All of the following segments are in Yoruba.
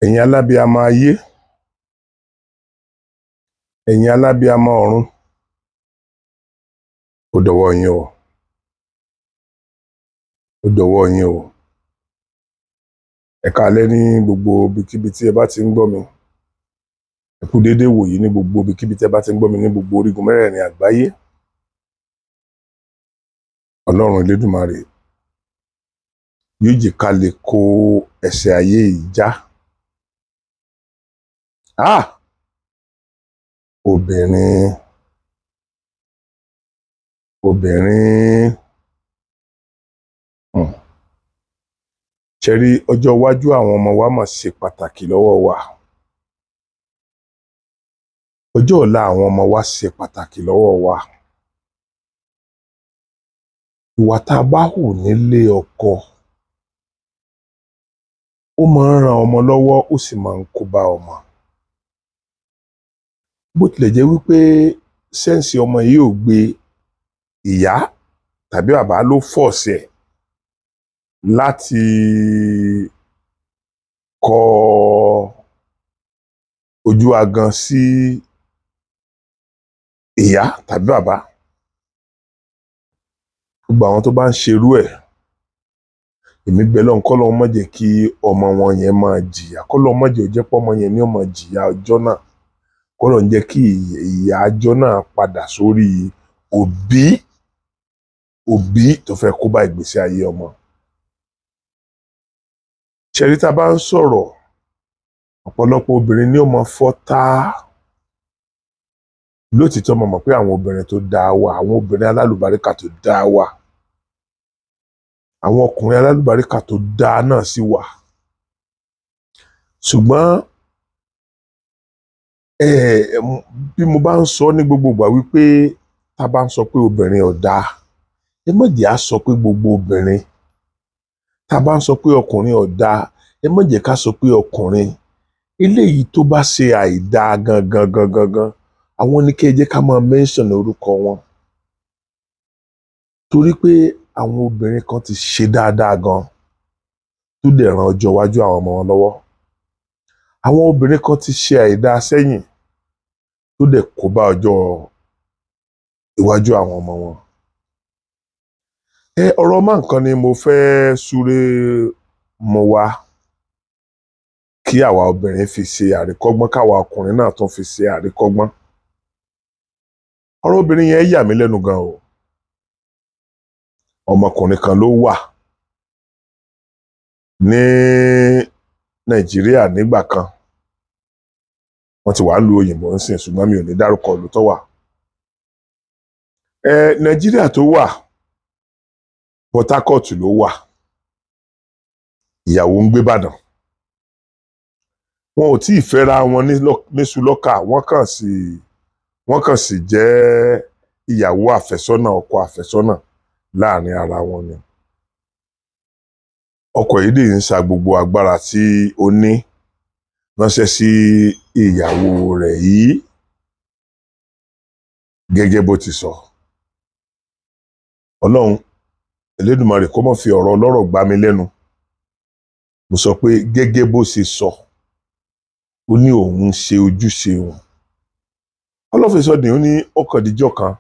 Ẹ̀yin alábíamọ ayé, ẹ̀yin alábíamọ ọ̀run, ó dọ̀wọ́ yín o, ó dọ̀wọ́ yín o. Ẹ káalẹ́ ní gbogbo ibikíbi tí ẹ bá ti ń gbọ́ mi. Ẹ kú déédéé wòyí ní gbogbo ibikíbi tí ẹ bá ti ń gbọ́ mi ní gbogbo orígun mẹ́rẹ̀ẹ̀rin àgbáyé. Ọlọ́run Elédùmarè yóò jẹ́ ká lè kó ẹ̀ṣẹ̀ ayé yìí já. Obìnrin ṣe rí ọjọ́ iwájú àwọn ọmọ wa mà ṣe pàtàkì lọ́wọ́ wa. Ọjọ́ ọ̀la àwọn ọmọ wa ṣe pàtàkì lọ́wọ́ wa. Ìwà tá a bá hù nílé ọkọ, ó máa ń ran ọmọ lọ́wọ́, ó sì máa ń kó bá ọmọ. Bó tilẹ̀ jẹ́ wípé sẹ́ǹsì ọmọ yìí ò gbé, ìyá tàbí bàbá ló fọ́ọ̀sì ẹ̀ láti kọ ojú agan sí ìyá tàbí bàbá. Gbogbo àwọn tó bá ń ṣerú ẹ̀, èmi bẹ̀ Ọlọ́run k'Ọlọ́run má jẹ́ kí ọmọ wọn yẹn máa jìyà, k'Ọlọ́run má jẹ́ ó jẹ́ pé ọmọ yẹn ni ó máa jìyà ọjọ́ náà. K'Ọlọ́run jẹ́ kí ìyà ọjọ́ náà padà sórí òbí tó fẹ́ kó bá ìgbésí ayé ọmọ. Ṣẹ̀rí tá a bá ń sọ̀rọ̀, ọ̀pọ̀lọpọ̀ obìnrin ni ó máa fọ́ tá. Lótìítọ́ mo mọ̀ pé àwọn obìnrin tó dáa wà, àwọn obìnrin alálùbáríkà tó dáa wà, àwọn ọkùnrin alálùbáríkà tó dáa náà sì wà. Ṣùgbọ́n bí mo bá ń sọ ní gbogbo ìgbà wípé tá a bá ń sọ pé obìnrin ò dáa, ẹ má jẹ́ á sọ pé gbogbo obìnrin. Tá a bá ń sọ pé ọkùnrin ò dáa, ẹ má jẹ́ ká sọ pé ọkùnrin. Eléyìí tó bá ṣe àìdáa gangan, àwọn ní kí ẹ jẹ́ ká máa mention orúkọ wọn. Torí pé àwọn obìnrin kan ti ṣe dáadáa gan tó dẹ̀ ran ọjọ́ iwájú àwọn ọmọ wọn lọ́wọ́. Àwọn obìnrin kan ti ṣe àìdáa sẹ́yìn tó dẹ̀ kó bá ọjọ́ iwájú àwọn ọmọ wọn. Ọ̀rọ̀ má nǹkan ni mo fẹ́ súré mọ wá kí àwa obìnrin fi ṣe àríkọ́gbọ́n, káwa ọkùnrin náà tún fi ṣe àríkọ́gbọ́n. Ọ̀rọ̀ obìnrin yẹn yà mí lẹ́nu gan o. Ọmọkùnrin kan ló wà ní Nàìjíríà nígbà kan. Wọ́n ti wà lu òyìnbó ń sìn, ṣùgbọ́n mi ò ní dárúkọ ìlú tó wà. Nàìjíríà tó wà, Port Harcourt ló wà. Ìyàwó ń gbé Ìbàdàn. Wọn ò tí ì fẹ́ra wọn ní sùlọ́kà, wọ́n kàn sì jẹ́ ìyàwó àfẹ́sọ́nà, ọkọ àfẹ́sọ́nà láàrin ara wọn ni. Ọkọ yìí dì ń sa gbogbo agbára tí ó ní ránṣẹ́ sí ìyàwó rẹ̀ yìí, gẹ́gẹ́ bó ti sọ. Ọlọ́run Elédùmarè kó má fi ọ̀rọ̀ ọlọ́rọ̀ gbá mi lẹ́nu. Mo sọ pé gẹ́gẹ́ bó ṣe sọ, ó ní òun ṣe ojúṣe wọn. Ọlọ́fẹ̀sọ́dì ó ní ọ̀kàndíjọ́ kan,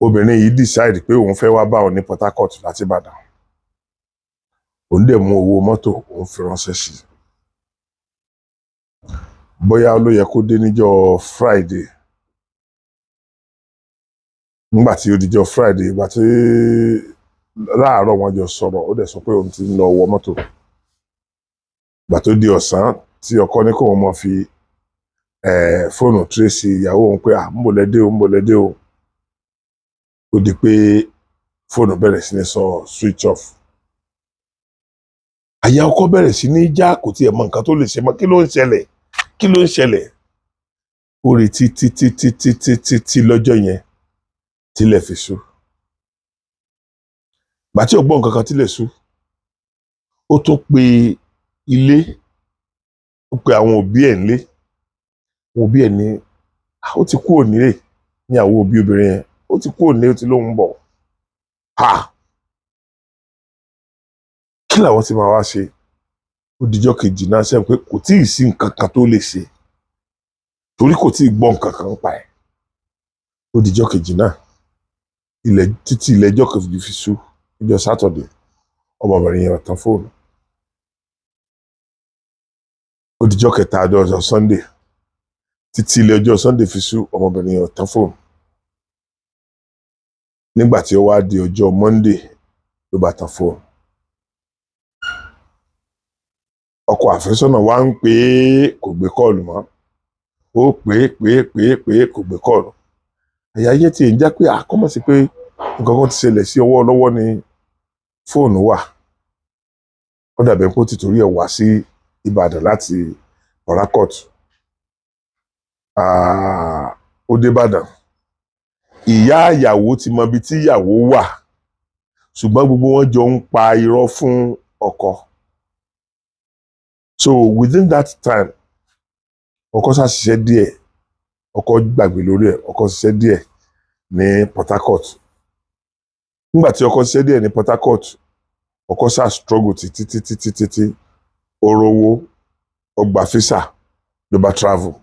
obìnrin yìí decide pé òun fẹ́ wá bá òun ní Port Harcourt láti Ìbàdàn. Òun dẹ̀ mú owó mọ́tò, òun fi ránṣẹ́ sí i. Bóyá ló yẹ kó dé níjọ́ Friday. Nígbà tí ó dijọ́ Friday, ìgbà tí láàárọ̀ wọn jọ sọ̀rọ̀, ó dẹ̀ sọ pé òun ti ń lọ wọ mọ́tò. Ìgbà tó di ọ̀sán tí ọkọ ní kóun máa fi fóònù tracy ìyàwó òun pé ń bò lẹ́dẹ́ o. Ó di pé fóònù bẹ̀rẹ̀ sí ní sọ switch off. Àyà ọkọ bẹ̀rẹ̀ sí ní já, kò tiẹ̀ mọ nǹkan tó lè ṣe mọ́. Kí ló ń ṣẹlẹ̀? Ó retí títí lọ́jọ́ yẹn tílẹ̀ fi ṣú. Ìgbà tí ò gbọ́ nǹkan kan tílẹ̀ ṣú, ó tún pe ilé, ó pe àwọn òbí ẹ̀ nílé. Àwọn òbí ẹ̀ ní ó ti kúrò nílé, ní àwọn òbí obìnrin yẹn, ó ti kúrò nílé, ó ti lóun bọ̀. kí làwọn ti máa wá ṣe ó dijọ́ kejì náà sẹ́yìn pé kò tí ì sí nǹkan kan tó lè ṣe torí kò tí ì gbọ́ nǹkan kan pa ẹ̀ ó dijọ́ kejì náà títí ilẹ̀ ẹjọ́ kejì fi ṣú níjọ́ sátọ̀dẹ̀ ọmọbìnrin yẹn tán fóònù ó dijọ́ kẹta ọjọ́ sunday títí ilẹ̀ ọjọ́ sunday fi ṣú ọmọbìnrin yẹn tán fóònù nígbà tí ó wá di ọjọ́ monday ló bá tán fóònù ọkọ àfẹ́sọ́nà wa ń pè é kò gbé kọ́ọ̀lù mọ́ ó pè é kò gbé kọ́ọ̀lù àyà ayé tí èyí já pé àkọ́mọ̀ sí pé nǹkan kan ti ṣẹlẹ̀ sí ọwọ́ lọ́wọ́ ni fóònù wà ó dàbí pé ó ti torí ẹ̀ wá sí Ìbàdàn láti Port Harcourt ó dé Ìbàdàn ìyá ìyàwó ti mọ ibi tí ìyàwó wà ṣùgbọ́n gbogbo wọn jọ ń pa irọ́ fún ọkọ so within that time ọkọ ṣàṣiṣẹ́ díẹ̀ ọkọ gbàgbé lórí ẹ̀ ọkọ ṣiṣẹ́ díẹ̀ ní Port Harcourt nígbà tí ọkọ ṣiṣẹ́ díẹ̀ ní Port Harcourt ọkọ ṣáà struggle títí orowó ọgbà físà ló bá travel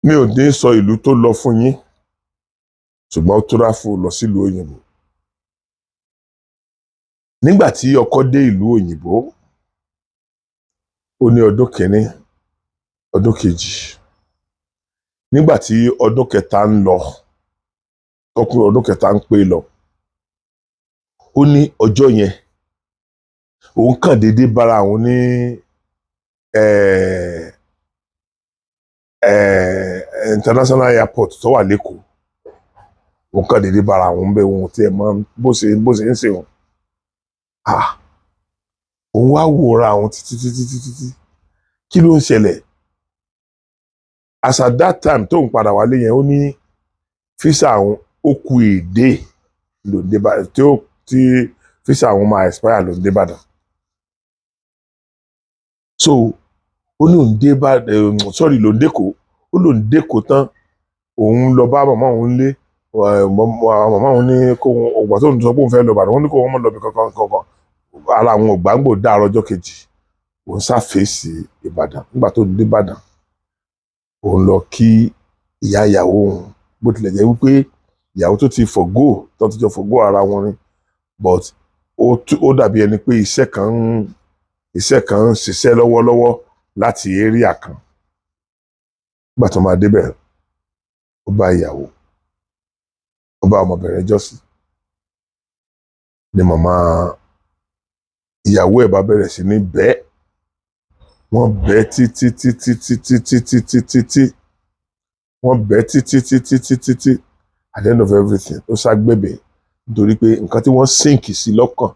mi ò ní sọ ìlú tó lọ fún yín ṣùgbọ́n ó tráfù lọ sílùú òyìnbó nígbà tí ọkọ dé ìlú òyìnbó ó ní ọdún kìíní ọdún kejì nígbà tí ọdún kẹta ń lọ tọkùn ọdún kẹta ń pé lọ ó ní ọjọ́ yẹn òun kàn déédéé bára òun ní international airport tó wà lẹ́kọ̀ọ́ òun kàn déédéé bára òun bẹ́ẹ̀ òun tí ẹ mọ bó ṣe ń ṣe òun òun wá wòra àwọn títí kí ló ń ṣẹlẹ̀ as at that time tóun padà wálé yẹn ó ní físà àwọn ó kù èdè lòdì tí físà àwọn máa expire lòdì Ìbàdàn so ó ní òun dé lòdì Èkó ó lòdì Èkó tán òun lọ bá màmá òun lé màmá òun ní kó ọgbà tóun sọ pé òun fẹ́ lọ Ìbàdàn wọ́n ní kó wọ́n mọ̀ lọ bí kankan ara àwọn ògbàǹgbò dáàrọ̀ ọjọ́ kejì òun ṣàfẹ́sì Ìbàdàn nígbà tó dé Ìbàdàn òun lọ kí ìyá ìyàwó òun bó tilẹ̀ jẹ́ wípé ìyàwó tó ti forgo tó ti jọ forgo ara wọn ni but ó dàbí ẹni pé iṣẹ́ kan ń ṣiṣẹ́ lọ́wọ́lọ́wọ́ láti area kan nígbà tó máa débẹ̀ ó bá ìyàwó ó bá ọmọbìnrin jọ́sìn ni màmá ìyàwó ẹ̀ bá bẹ̀rẹ̀ sí ní bẹ́ẹ̀ wọ́n bẹ́ẹ̀ títí wọ́n bẹ́ẹ̀ títí at the end of everything ó ṣàgbẹ̀bẹ̀ nítorí pé nǹkan tí wọ́n sink sí lọ́kàn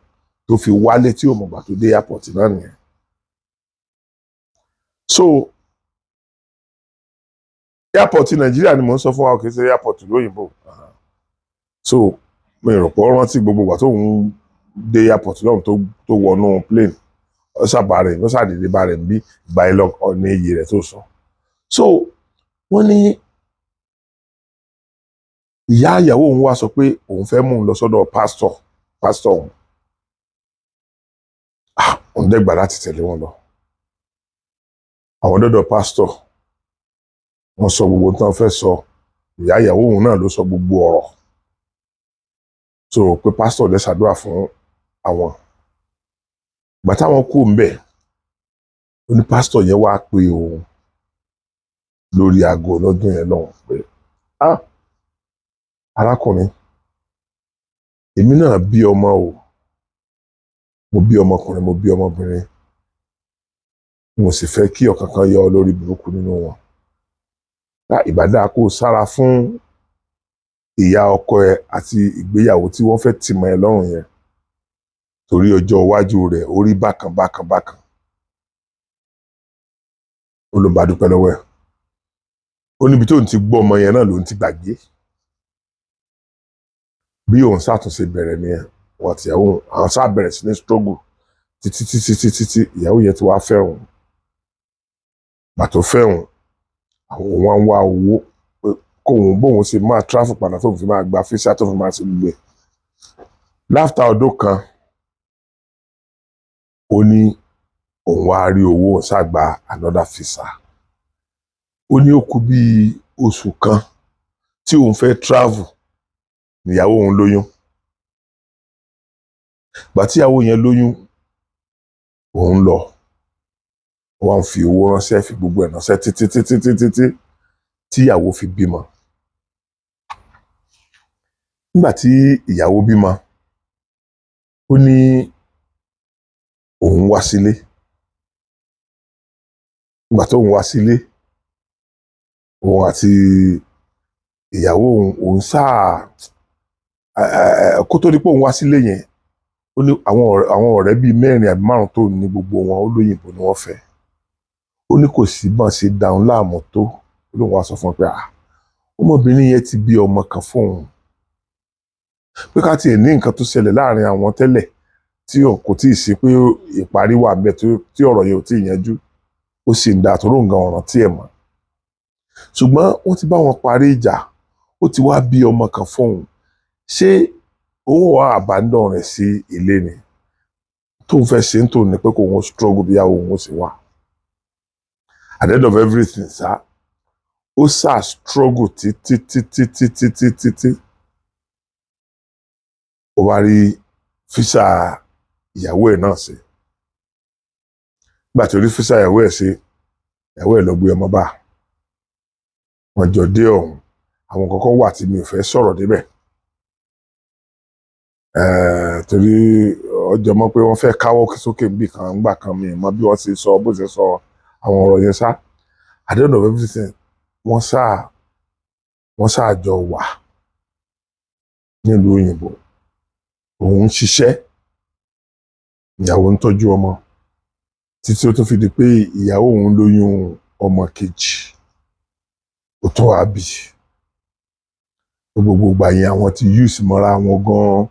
tó fi wálé tí òmùgbà tó dé airport náà nìyẹn so airport Nàìjíríà ni mò ń sọ fún wa kì í ṣe airport lóyìnbó so mi rò pé ó rántí gbogbo ìgbà tóun dé airport lọ́hùn tó wọnú plane ó ṣàdédé bá rẹ̀ ń bí ìbáyìí ní iyì rẹ̀ tó sọ so wọ́n ní ìyá ìyàwó òun wá sọ pé òun fẹ́ mú un lọ sọ́dọ̀ pásítọ̀ òun dẹ́gbà láti tẹ̀lé wọn lọ àwọn dọ́dọ̀ pásítọ̀ wọ́n sọ gbogbo tán fẹ́ sọ ìyá ìyàwó òun náà ló sọ gbogbo ọ̀rọ̀ so pé pásítọ̀ lè ṣàdúrà fún àwọn ìgbà táwọn kú ń bẹ̀ ó ní pásítọ̀ yẹn wá pé òun lórí aago lọ́dún yẹn lọ́hùn pé arákùnrin èmi náà bí ọmọ o mo bí ọmọkùnrin mo bí ọmọbìnrin mo sì fẹ́ kí ọ̀kankan yọ lórí burúkú nínú wọn ìbádá kó sára fún ìyá ọkọ ẹ àti ìgbéyàwó tí wọ́n fẹ́ tì mọ́ ẹ lọ́rùn yẹn torí ọjọ́ iwájú rẹ̀ ó rí bákan ó ló bá dúpẹ́ lọ́wọ́ ẹ̀ ó níbi tó ń ti gbọ́ ọmọ yẹn náà ló ń ti gbàgbé bí òun ṣàtúnṣe bẹ̀rẹ̀ nìyẹn wọ́n ti ìyàwó àwọn sáà bẹ̀rẹ̀ sí ní struggle títí ìyàwó yẹn ti wá fẹ́ òun bàtò fẹ́ òun àwọn òun wá ń wá owó pé kóun bóun ṣe máa travel padà tóun fi máa gba fíṣà tó fi máa ṣe gbogbo ẹ̀ láfta ọdún kan ó ní òun wá rí owó ṣàgbà another visa. Ó ní ó kù bí oṣù kan tí òun fẹ́ travel níyàwó òun lóyún. Gbà tí ìyàwó yẹn lóyún òun lọ wọ́n fi owó ránṣẹ́ fi gbogbo ẹ̀ ránṣẹ́ títí tí ìyàwó fi bímọ. Nígbà tí ìyàwó bímọ ó ní òun wá sílé. Nígbà tó òun wá sílé òun àti ìyàwó òun sáà kó tó di pé òun wá sílé yẹn ó ní àwọn ọ̀rẹ́ bíi 4 àbí 5 tó ní gbogbo wọn olóyìnbó ni wọ́n fẹ́. Ó ní kò sí bọ́n ṣe dáhùn láàmú tó lóun wá sọ fún un pé ọmọbìnrin yẹn ti bí ọmọ kan fún òun pé ká tiẹ̀ ní nǹkan tó ṣẹlẹ̀ láàrin àwọn tẹ́lẹ̀ tí kò tí ì sí pé ìparí wà ńbẹ̀ tí ọ̀rọ̀ yẹn ò tí ì yanjú ó sì ń da àtúrò nǹkan ọ̀ràn tí ẹ̀ mọ̀ ṣùgbọ́n wọ́n ti bá wọn parí ìjà ó ti wá bí ọmọ kan fún òun ṣé òun wà abandon rẹ̀ sí ilé ni tóun fẹ́ ṣe ń tò ní pé kò wọ́n struggle bí àwọn òun ó sì wà. At the end of everything ó sá struggle títí ó wá rí físà ìyàwó ẹ̀ náà ṣe. Nígbà tí ó rí físà ìyàwó ẹ̀ ṣe ìyàwó ẹ̀ lọ gbé ọmọ bá wọn jọ dé ọ̀hún àwọn kọ̀ọ̀kan wà tí mi ò fẹ́ sọ̀rọ̀ débẹ̀ torí ọjọ́ mọ́ pé wọ́n fẹ́ káwọ́ sókè níbì kan ńgbà kan mi mọ bí wọ́n ṣe sọ bó ṣe sọ àwọn ọ̀rọ̀ yẹn ṣá. At the end of everything wọ́n ṣáà jọ wà nílùú òyìnbó òun ń ṣiṣẹ́ ìyàwó ń tọ́jú ọmọ títí ó tún fi di pé ìyàwó òun lóyún ọmọ kejì ó tún wá bí gbogbo ìgbà yẹn àwọn ti use mọ́ra wọn gan-an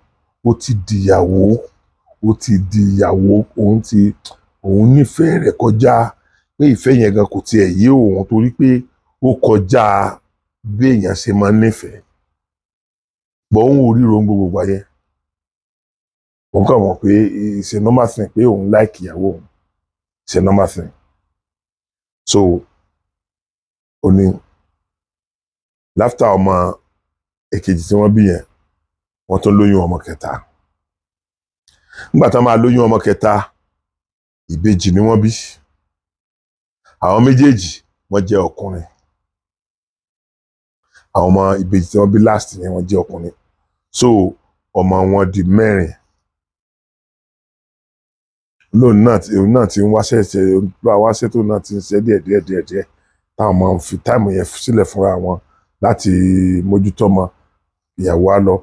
ó ti di ìyàwó òun nífẹ̀ẹ́ rẹ̀ kọjá pé ìfẹ́ yẹn gan kò tiẹ̀ yé òun torí pé ó kọjá bí èèyàn ṣe máa ń nífẹ̀ẹ́ bọ́ òun ò ríro gbogbo ìgbà yẹn òun kàn mọ̀ pé it's a normal thing pé òun like ìyàwó òun it's a normal thing so ó ní láftà ọmọ èkejì tí wọ́n bí yẹn wọ́n tún lóyún ọmọ kẹta nígbà tí wọ́n máa lóyún ọmọ kẹta ìbejì ni wọ́n bí àwọn méjèèjì wọ́n jẹ́ ọkùnrin àwọn ọmọ ìbejì tí wọ́n bí last yẹn wọ́n jẹ́ ọkùnrin so ọmọ wọn di 4 lóun náà ti ń wáṣẹ́ tó náà ti ń ṣe díẹ̀ táwọn máa ń fi táìmù yẹn sílẹ̀ fúnra wọn láti mójútó ọmọ ìyàwó á lọ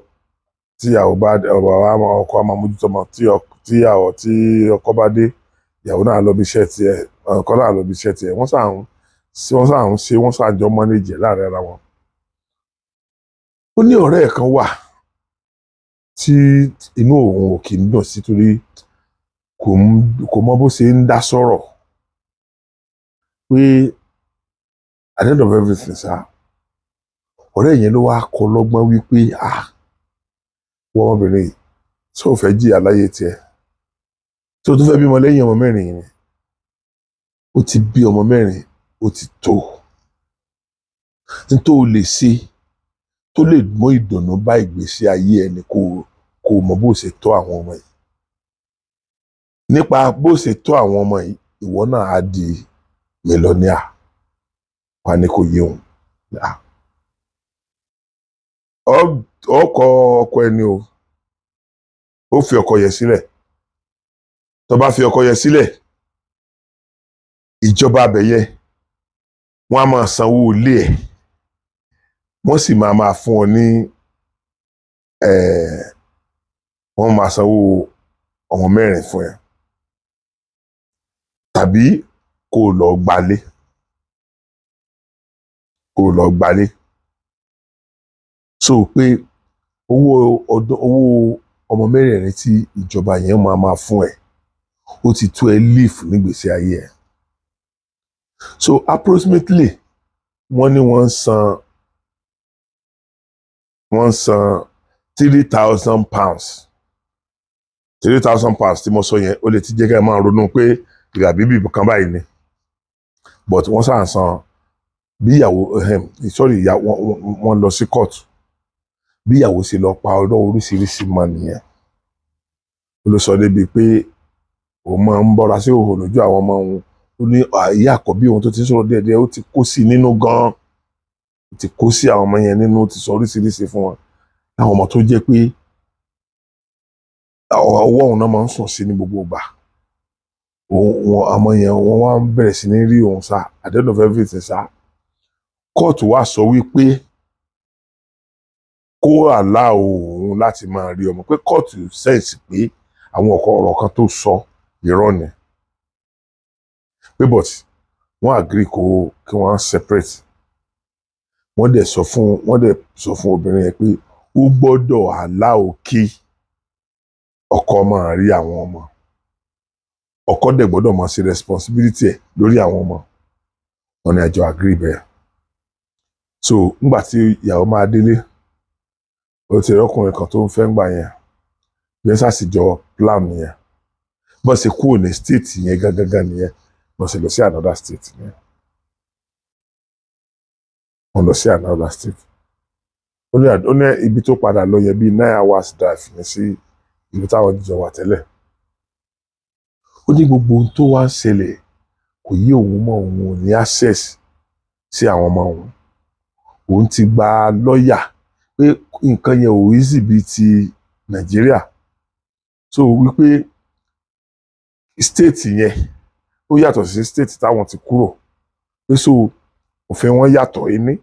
tí ọkọ á máa mójútó ọmọ tí ọkọ bá dé ìyàwó náà lọ bí iṣẹ́ tiẹ̀ ọkọ náà lọ bí iṣẹ́ tiẹ̀ wọ́n ṣàjọ mọ́nẹ́jì láàrin ara wọn. Ó ní ọ̀rẹ́ ẹ̀ kan wà tí inú òun ò kì í dùn sí torí kò mọ bó ṣe ń dá sọ̀rọ̀ pé at the end of everything ọ̀rẹ́ yẹn ló wá kọ́ lọ́gbọ́n wípé wọ́n ọmọbìnrin tí ò fẹ́ jìyà láyé tiẹ̀ tí o tún fẹ́ bímọ lẹ́yìn ọmọ 4 yẹn ó ti bí ọmọ 4 ó ti tó nítorí o lè ṣe tó lè mú ìdùnnú bá ìgbésí ayé ẹni kó mọ bó ṣe tọ́ àwọn ọmọ yìí nípa bó ṣe tọ́ àwọn ọmọ yìí ìwọ náà á di mílíọ̀nìà wà ní kò yé òun ọkọ ẹni ó fi ọkọ yẹn sílẹ̀ tó bá fi ọkọ yẹn sílẹ̀ ìjọba abẹ̀yẹ wọ́n á máa sanwó ilé ẹ̀ wọ́n sì máa fún ọ ní wọ́n máa sanwó ọmọ 4 fún ẹ tàbí kó o lọ gbalé so pé owó ọmọ 4 tí ìjọba yẹn máa fún ẹ ó ti tó ẹ live nígbèsí ayé ẹ so approximately wọ́n ní wọ́n san £3,000 £3,000 tí mo sọ yẹn ó lè ti jẹ́ ká máa ronú pé ìgbà bíbí kan báyìí ni but wọ́n sàn san bí ìyàwó ìyàwó wọn lọ sí court bí ìyàwó ṣe lọ pa ọ̀rọ̀ oríṣiríṣi mọ́ nìyẹn ó ló sọ débi pé òun máa ń bọ́ra sí òhò lójú àwọn ọmọ òun ó ní ìyá àkọ́bí òun tó ti sọ̀rọ̀ díẹ̀díẹ̀ ó ti kó sí nínú gan-an ó ti kó sí àwọn ọmọ yẹn nínú ó ti sọ oríṣiríṣi fún wọn láwọn ọmọ tó jẹ́ pé ọwọ́ òun náà máa ń sùn sí ní gbogbo ìgbà wọn àmọ́ yẹn wọ́n wá ń bẹ̀rẹ̀ sí ní rí òun sá at the end of everything sá kóòtù wá sọ wípé kó àlá òun láti máa rí ọmọ pé kóòtù sẹ́ǹsì pé àwọn ọ̀rọ̀ kan tó sọ irọ́ ni pé but wọ́n agree kí wọ́n separate wọ́n dẹ̀ sọ fún obìnrin yẹn pé ó gbọ́dọ̀ àlá òkè ọkọ máa rí àwọn ọmọ ọkọ dẹ̀ gbọ́dọ̀ máa ṣe responsibility ẹ̀ lórí àwọn ọmọ wọn ni àjọ agree bẹ́ẹ̀ so nígbà tí ìyàwó máa délé ó ti rọ́kùnrin kan tó ń fẹ́ gbà yẹn yẹn ṣàṣìjọ plan yẹn bọ́n ṣe kúrò ní state yẹn gangan nìyẹn wọ́n ṣe lọ sí another state yẹn wọ́n lọ sí another state ó ní ibi tó padà lọ yẹ bíi 9 hours drive yẹn sí ìlú táwọn jíjọ wà tẹ́lẹ̀ ó ní gbogbo ohun tó wá ń ṣẹlẹ̀ kò yí òun mọ́ òun ò ní access sí àwọn ọmọ òun ti gba lọ́ọ̀yà pé nǹkan yẹn ò easy bíi ti Nàìjíríà so wípé state yẹn ó yàtọ̀ sí state táwọn ti kúrò pé so òfin wọn yàtọ̀ ẹni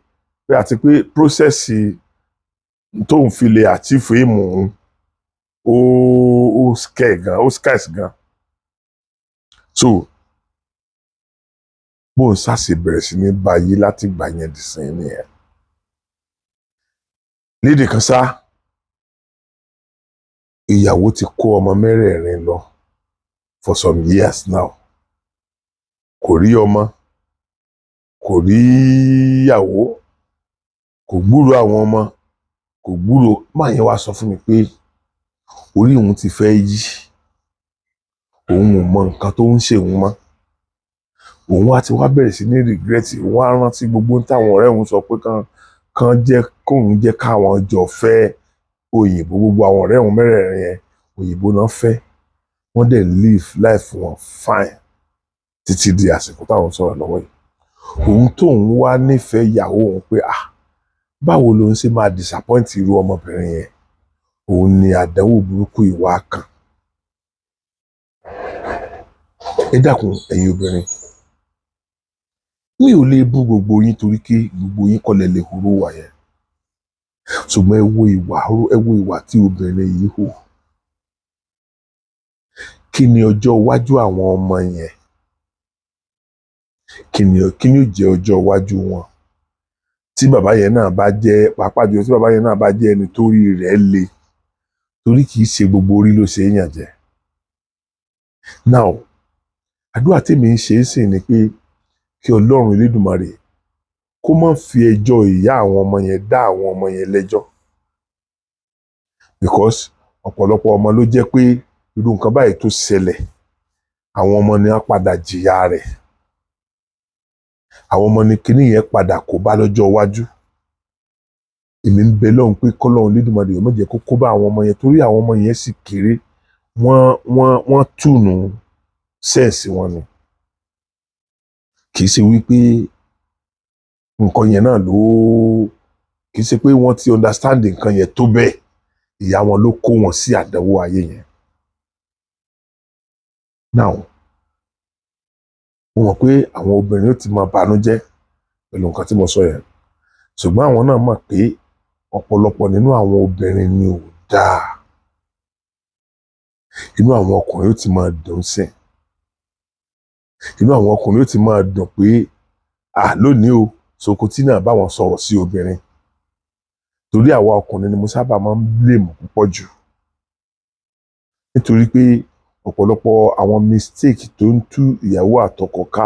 pé àti pé process tóun fi lè achieve èèmù òun ó scarce gan so bóun ṣàṣe bẹ̀rẹ̀ sí ní báyìí láti gbà yẹn dì sí nìyẹn lédè kan sá ìyàwó ti kó ọmọ mẹ́rẹ̀ẹ̀rin lọ for some years now kò rí ọmọ kò rí ìyàwó kò gbúrò àwọn ọmọ kò gbúrò máa yẹn wá sọ fún mi pé orí òun ti fẹ́ yí òun ò mọ nǹkan tó ń ṣe òun mọ́ òun wá ti wá bẹ̀rẹ̀ sí ní regret òun á rántí gbogbo táwọn ọ̀rẹ́ òun sọ pé kán jẹ́ kóun jẹ́ káwọn jọ fẹ́ òyìnbó gbogbo àwọn ọ̀rẹ́ òun mẹ́rẹ̀ẹ̀rin yẹn òyìnbó náà fẹ́ wọ́n dẹ̀ live life wọn fine títí di àsìkò táwọn sọ̀rọ̀ lọ́wọ́ yìí òun tóun wá nífẹ̀ẹ́ ìyàwó òun pé báwo ló ń ṣe máa disappoint irú ọmọbìnrin yẹn òun ni àdánwò burúkú ìwà kan ẹ dákun ẹ̀yin obìnrin mi ò lè bú gbogbo yín torí pé gbogbo yín kọ́lẹ̀ lè hurú wà yẹn ṣùgbọ́n ẹ wo ìwà tí obìnrin yìí hù kí ni ọjọ́ iwájú àwọn ọmọ yẹn kí ni ó jẹ́ ọjọ́ iwájú wọn tí bàbá yẹn náà bá jẹ́ pàápàá jùlọ tí bàbá yẹn náà bá jẹ́ ẹni tó rí rẹ̀ le torí kì í ṣe gbogbo orí ló ṣe é yàn jẹ now àdúrà tèmi ń ṣe é sìn ni pé kí Ọlọ́run Elédùmarè kó má fi ẹjọ́ ìyá àwọn ọmọ yẹn dá àwọn ọmọ yẹn lẹ́jọ́ because ọ̀pọ̀lọpọ̀ ọmọ ló jẹ́ pé irú nǹkan báyìí tó ṣẹlẹ̀ àwọn ọmọ ni wọ́n padà jìyà rẹ̀ àwọn ọmọ ni kinní yẹn padà kó bá lọ́jọ́ iwájú èmi ń bẹ lọ́hùn pé kọ́lọ́run Elédùmarè yóò má jẹ́ kó kó bá àwọn ọmọ yẹn torí àwọn ọmọ yẹn sì kéré wọ́n túnú sẹ́ẹ̀sì wọn ni kì í ṣe wípé nǹkan yẹn náà kì í ṣe pé wọ́n ti understand nǹkan yẹn tó bẹ́ẹ̀ ìyá wọn ló kó wọn sí àdánwò ayé yẹn now mo mọ̀ pé àwọn obìnrin ó ti máa banújẹ́ pẹ̀lú nǹkan tí mo sọ yẹn ṣùgbọ́n àwọn náà mọ̀ pé ọ̀pọ̀lọpọ̀ nínú àwọn obìnrin ni ò dáa inú àwọn ọkùnrin ó ti máa dùn sí inú àwọn ọkùnrin ó ti máa dùn pé lónìí o Sokoti náà bá wọn sọ̀rọ̀ sí obìnrin torí àwa ọkùnrin ni mo sábà máa ń blame púpọ̀ jù nítorí pé ọ̀pọ̀lọpọ̀ àwọn mistake tó ń tú ìyàwó àtọkọ ká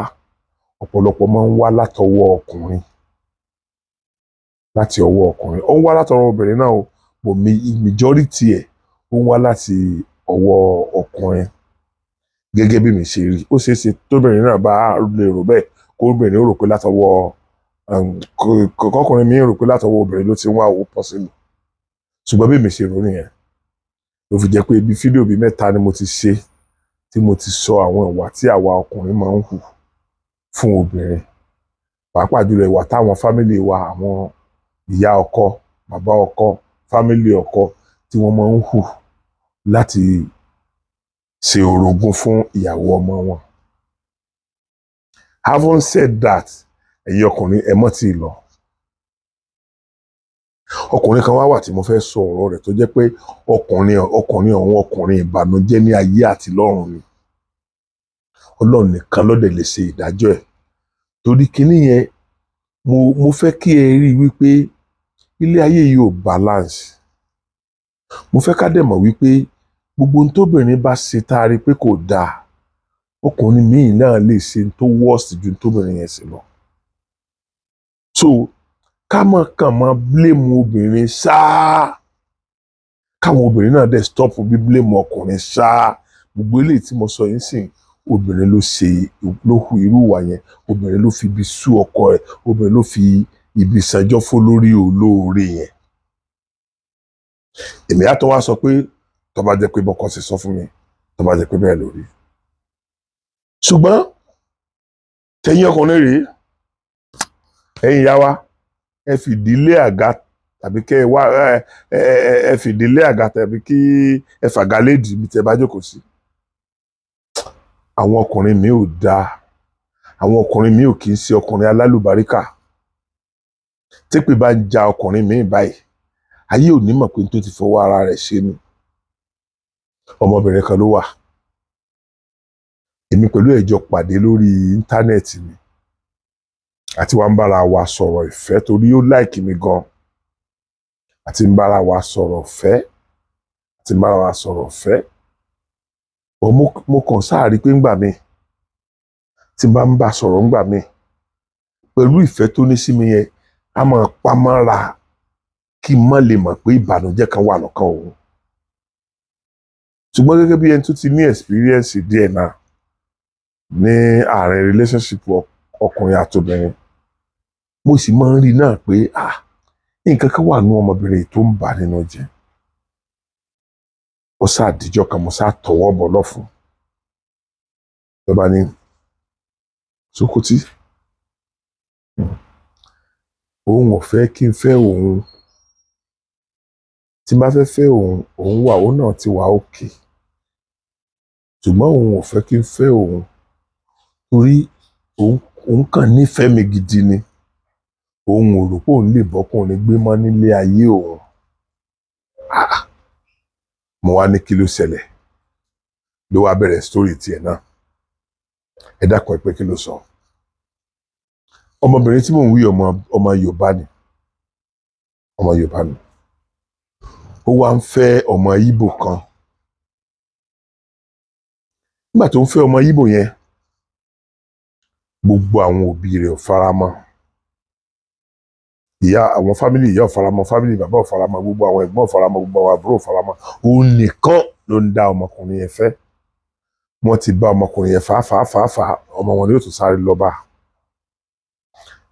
ọ̀pọ̀lọpọ̀ máa ń wá látọwọ́ ọkùnrin láti ọwọ́ ọkùnrin ó ń wá látọwọ́ obìnrin náà o but majority ẹ̀ ó ń wá láti ọwọ́ ọkùnrin gẹ́gẹ́ bí mi ṣe rí. Ó ṣeé ṣe tóbìnrin náà bá lè rò bẹ́ẹ̀ kóbìnrin ó rò pé látọwọ́ kọkùnrin mi rò pé látọwọ́ obìnrin ló ti ń wá owó possible. Ṣùgbọ́n bí mi ṣe rò nìyẹn. Ló fi jẹ́ pé ibi fídíò bíi 3 ni mo ti ṣe tí mo ti sọ àwọn ìwà tí àwa ọkùnrin máa ń hù fún obìnrin. Pàápàá jùlọ ìwà táwọn fámìlì wa, àwọn ìyá ọkọ, bàbá ọkọ, fámìlì ọkọ tí wọ́n máa ń hù láti ṣe orogún fún ìyàwó ọmọ wọn. Having said that, ẹ̀yin ọkùnrin ẹ mọ́ tí ì lọ. Ọkùnrin kan wá wà tí mo fẹ́ sọ ọ̀rọ̀ rẹ̀ tó jẹ́ pé ọkùnrin ìbànújẹ́ ní ayé àti lọ́run ni. Ọlọ́run nìkan ló dẹ̀ lè ṣe ìdájọ́ ẹ̀. Torí kíní yẹn mo fẹ́ kí ẹ rí wípé ilé ayé yìí ò balance. Mo fẹ́ ká dẹ̀ mọ̀ wípé gbogbo ohun tóbìnrin bá ṣe tá a rí pé kò dáa, ọkùnrin míì náà lè ṣe tó worst ju tóbìnrin yẹn ṣe lọ. So ká mọ̀ kàn mọ́ blame obìnrin ṣáá, káwọn obìnrin náà dẹ̀ stop bí blame ọkùnrin ṣáá. Gbogbo eléyìí tí mo sọ yín sìn, obìnrin ló hu irú ìwà yẹn, obìnrin ló fi ibi sú ọkọ ẹ̀, obìnrin ló fi ibi sanjọ́ fún lórí olóore yẹn. Èmi á tó wá sọ pé tó bá jẹ́ pé bọ́kọ ṣe sọ fún mi, tó bá jẹ́ pé bẹ́ẹ̀ lórí. Ṣùgbọ́n tẹ̀yin ọkùnrin rèé, ẹ̀yin ìyá wa, ẹ fìdílé àga tàbí kẹ́ ẹ wá ẹ fìdílé àga tàbí kí ẹ fàgàlédì bí tẹ bá jókòó sí. Àwọn ọkùnrin mi ò dáa, àwọn ọkùnrin mi ò kì í ṣe ọkùnrin alálùbáríkà. Tépè bá ń ja ọkùnrin mi báyìí, ayé ò ní mọ̀ pé tó ti fọwọ́ ara rẹ̀ ṣe ni. Ọmọbìnrin kan ló wà, èmi pẹ̀lú ẹ̀ jọ pàdé lórí íńtánẹ́ẹ̀tì ni àti wá ń bára wa sọ̀rọ̀ ìfẹ́ torí ó láìkì mi gan, àti ń bára wa sọ̀rọ̀ ìfẹ́, àti ń bára wa sọ̀rọ̀ ìfẹ́. Mo kàn sáà rí pé ńgbà míì tí n bá ń bá sọ̀rọ̀ ńgbà míì pẹ̀lú ìfẹ́ tó ní sí mi yẹn, a máa pa mọ́ra kí n má lè mọ̀ pé ìbànújẹ́ kan wà lọ́kàn òun. Ṣùgbọ́n gẹ́gẹ́ bí ẹni tó ti ní experience díẹ̀ náà ní àárín relationship ọkùnrin àtobìnrin, mo sì máa ń rí náà pé nǹkan kan wà nú ọmọbìnrin tó ń bà nínú jẹ́. Ó sáà díjọ́ kan mo sáà tọwọ́ bọ̀ lọ́fun. Ló bá ní Sókótì, òun ò fẹ́ kí n fẹ́ òun. Tí n bá fẹ́ fẹ́ òun wà, òun náà ti wà okay. Ṣùgbọ́n òun ò fẹ́ kí n fẹ́ òun torí òun kàn nífẹ̀ẹ́ mi gidi ni. Òun ò rò pé òun lè bọ́kùnrin gbé mọ́ nílé ayé òun. Mo wá ní kí ló ṣẹlẹ̀, ló wá bẹ̀rẹ̀ story tiẹ̀ náà. Ẹ dákun ẹ pé kí ló sọ. Ọmọbìnrin tí mò ń wí ọmọ Yorùbá ni. Ọmọ Yorùbá ni. Ó wá ń fẹ́ ọmọ Ìgbò kan. Nígbà tó ń fẹ́ ọmọ Ìgbò yẹn, gbogbo àwọn òbí rẹ̀ ò fara mọ́. Àwọn fámìlì ìyá ò fara mọ́, fámìlì bàbá ò fara mọ́, gbogbo àwọn ẹ̀gbọ́n ò fara mọ́, gbogbo àwọn àbúrò ò fara mọ́. Òun nìkan ló ń dá ọmọkùnrin yẹn fẹ́. Wọ́n ti bá ọmọkùnrin yẹn fà, ọmọ wọn ni yóò tún sáré lọ bá.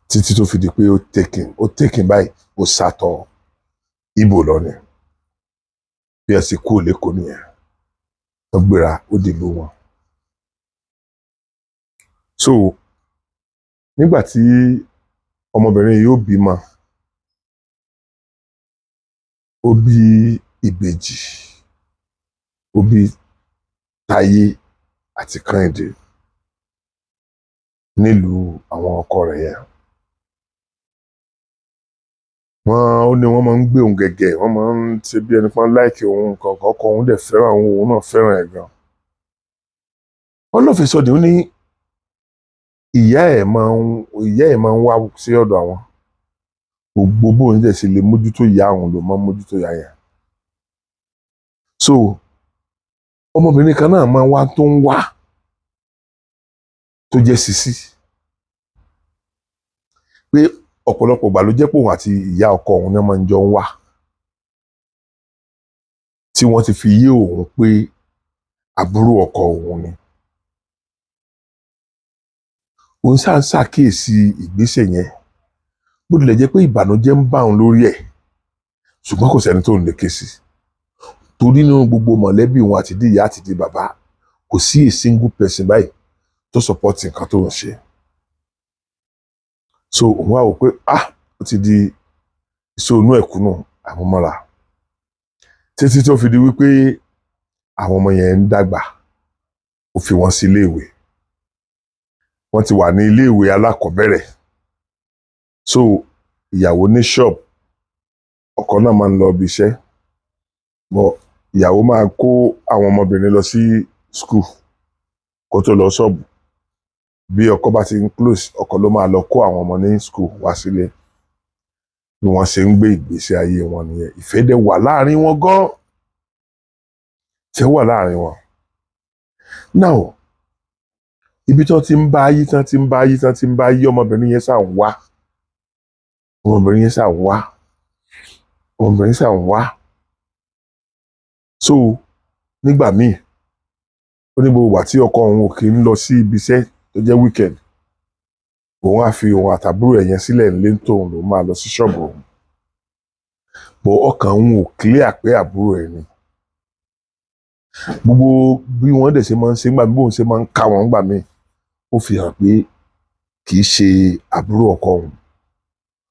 Títí tó fi di pé ó taken báyìí, ó sàtọ̀ Ìgbò lọ ni. Bí ẹ sì kú lẹ́kọ̀ọ́ nìyẹn. Ó gbéra ó dìlú wọn. So nígbà tí ọmọbìnrin yóò bímọ, ó bí ìbejì, ó bí Táyé àti Kẹ́hìndé nílùú àwọn ọkọ rẹ̀ yẹn. Ó ní wọ́n máa ń gbé òun gẹ́gẹ́, wọ́n máa ń ṣe bí ẹni pọ́n láìkì òun nǹkan ọkọ òun dẹ̀ fẹ́ràn òun náà fẹ́ràn ẹ̀ gan. Ọlọ́fin sọdí ó ní ìyá ẹ̀ máa ń wá sí ọ̀dọ̀ àwọn. Gbogbo bóun dẹ̀ ṣe lè mójútó ìyá òun ló máa ń mójútó ìyá yẹn. So ọmọbìnrin kan náà máa ń wá tó jẹ́ Sisi. Pé ọ̀pọ̀lọpọ̀ ìgbà ló jẹ́ pé òun àti ìyá ọkọ òun náà máa ń jọ ń wá. Tí wọ́n ti fi yé òun pé àbúrò ọkọ òun ni. Òun ṣáà ń ṣàkíyèsí ìgbésẹ̀ yẹn bó tilẹ̀ jẹ́ pé ìbànújẹ́ ń bá òun lórí ẹ̀ ṣùgbọ́n kò sẹ́ni tó ń lè ké sí torí nínú gbogbo mọ̀lẹ́bí òun àti di ìyá àti di bàbá kò sí a single person báyìí tó support nǹkan tó ń ṣe. So òun wá wò pé ó ti di ìṣònú ẹ̀kúnnù àwọn mọ́ra títí tó fi di wípé àwọn ọmọ yẹn ń dàgbà ó fi wọ́n sí iléèwé wọ́n ti wà ní iléèwé alákọ̀ọ́bẹ̀rẹ̀ so ìyàwó ní ṣọ́ọ̀bù ọkọ náà máa ń lọ ibi iṣẹ́ bọ̀ ìyàwó máa kó àwọn ọmọbìnrin lọ sí school kó tó lọ ṣọ́ọ̀bù bí ọkọ bá ti ń close ọkọ ló máa lọ kó àwọn ọmọ ní school wá sílé bí wọ́n ṣe ń gbé ìgbésí ayé wọn nìyẹn ìfẹ́ dẹ̀ wà láàrin wọn gan ìfẹ́ wà láàrin wọn. Now ibi tí wọ́n ti ń bá yí tán ti ń bá yí tán ti ń bá yí ọmọbìnrin yẹn ṣáà ń wá ọmọbìnrin yẹn ṣáà ń wá ọmọbìnrin ṣáà ń wá so nígbà míì ó ní gbogbo ìgbà tí ọkọ òun ò kì í lọ sí ibi iṣẹ́ tó jẹ́ weekend òun á fi òun àtàbúrò ẹ̀ yẹn sílẹ̀ nílé tóun lòun máa lọ sí ṣọ́ọ̀bù òun bọ̀ ọkàn òun ò clear pé àbúrò ẹ̀ ni gbogbo bí wọ́n dẹ̀ ṣe máa ń ṣe gbà mí bóun ṣe máa ń ká wọn gbà mí ó fi hàn pé kì í ṣe àbúrò ọkọ òun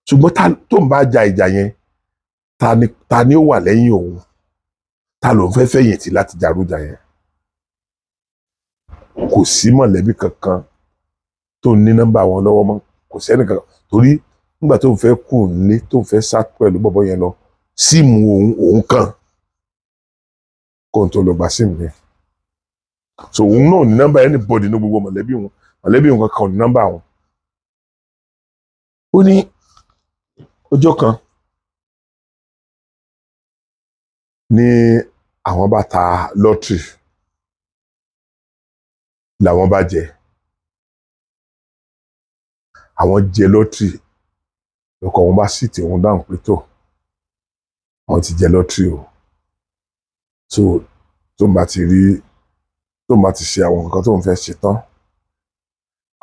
ṣùgbọ́n tó ń bá ja ìjà yẹn ta ni ó wà lẹ́yìn òun ta ló ń fẹ́ fẹ̀yìntì láti jarújà yẹn kò sí mọ̀lẹ́bí kankan tó ní nọ́mbà wọn lọ́wọ́ mọ́ kò sẹ́ni kankan torí nígbà tó ń fẹ́ kù nílé tó ń fẹ́ sá pẹ̀lú bọ̀bọ̀ yẹn lọ síìmù òun kàn kó n tó lọ gba síìmù yẹn so òun náà ní nọ́mbà anybody ní gbogbo mọ̀lẹ́bí òun kankan ní nọ́mbà wọn. Ó ní ọjọ́ kan ní àwọn bá ta lọ́tìrì làwọn bá jẹ àwọn jẹ lọ́tìrì lọkọ wọn bá sì tí wọn dáhùn pé tó wọn ti jẹ lọ́tìrì o so tó ń bá ti ṣe àwọn nǹkan tó ń fẹ́ ṣe tán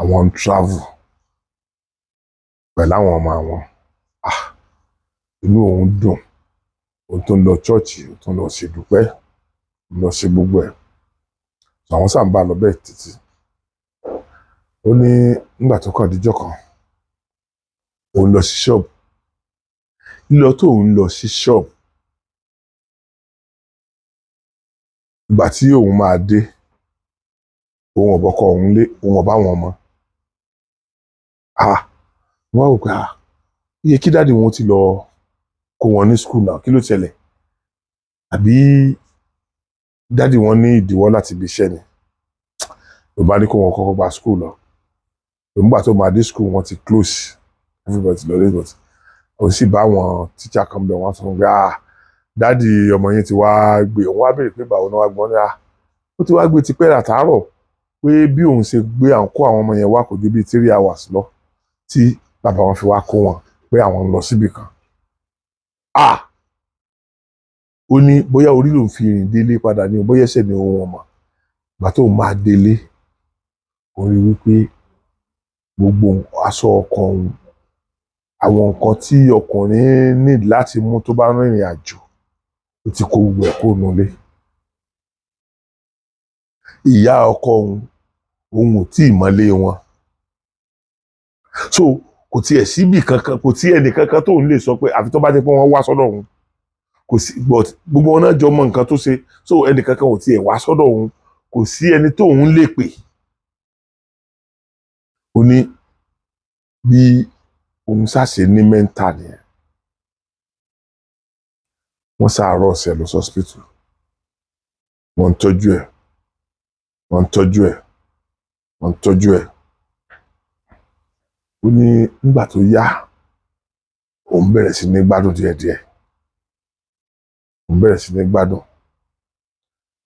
àwọn ń travel pẹ̀lú àwọn ọmọ àwọn inú òun dùn òun tó ń lọ chọ́ọ̀chì òun tó ń lọ ṣe dúpẹ́ òun lọ ṣe gbogbo ẹ̀ àwọn sáà ń bá lọ bẹ́ẹ̀ títí ó ní nígbà tó kàn díjọ́ kan òun lọ sí ṣọ́ọ̀bù lílọ tó òun lọ sí ṣọ́ọ̀bù ìgbà tí òun máa dé òun ọ̀bọ̀kọ òun lé òun ọ̀bá wọn mọ́ wọ́n rò pé iye kí dáàdi wọn ti lọ kó wọn ní skul náà kí ló ṣẹlẹ̀ àbí dáàdi wọn ní ìdíwọ́ láti ibi iṣẹ́ ni ló bá ní kó wọn kọ́kọ́ gba skul lọ nígbà tó máa dé skul wọn ti close everybody ti lọ lagos òun sì bá àwọn tíṣà kan bẹ̀ wọ́n sọ pé dáàdi ọmọ yẹn ti wá gbé òun wá béèrè pé báwo ni wọ́n gbọ́n ní ó ti wá gbé tipẹ́ àtàárọ̀ pé bí òun ṣe gbé àwọn kó àwọn ọmọ yẹn wá kò ju bíi 3 hours lọ tí bàbá wọn fi wá kó wọn pé àwọn ń lọ síbì kan ó ní bóyá orí lòun fi rìn délé padà ní bóyá ẹsẹ̀ ni òun ọmọ ìgbà tó máa délé ó rí wípé gbogbo aṣọ ọkọ òun àwọn nǹkan tí ọkùnrin ní láti mú tó bá rìnrìn àjò ó ti kó gbogbo ẹ̀ kó nulé ìyá ọkọ òun ò tí ì mọ́lé wọn so kò tiẹ̀ síbì kankan kò tí ẹnì kankan tóun lè sọ pé àfi tó bá jẹ́ pé wọ́n wá sọ́dọ̀ òun kò sí but gbogbo wọn náà jọ mọ nǹkan tó ṣe so ẹnì kankan ò tiẹ̀ wá sọ́dọ̀ òun kò sí ẹni tóun lè pè ó ní bí òun ṣàṣe ní mẹ́ńtà nìyẹn wọ́n ṣàárọ̀ ọ̀sẹ̀ lọ sọ́spítù wọ́n ń tọ́jú ẹ̀ ó ní nígbà tó yá òun bẹ̀rẹ̀ sí ní gbádùn díẹ̀díẹ̀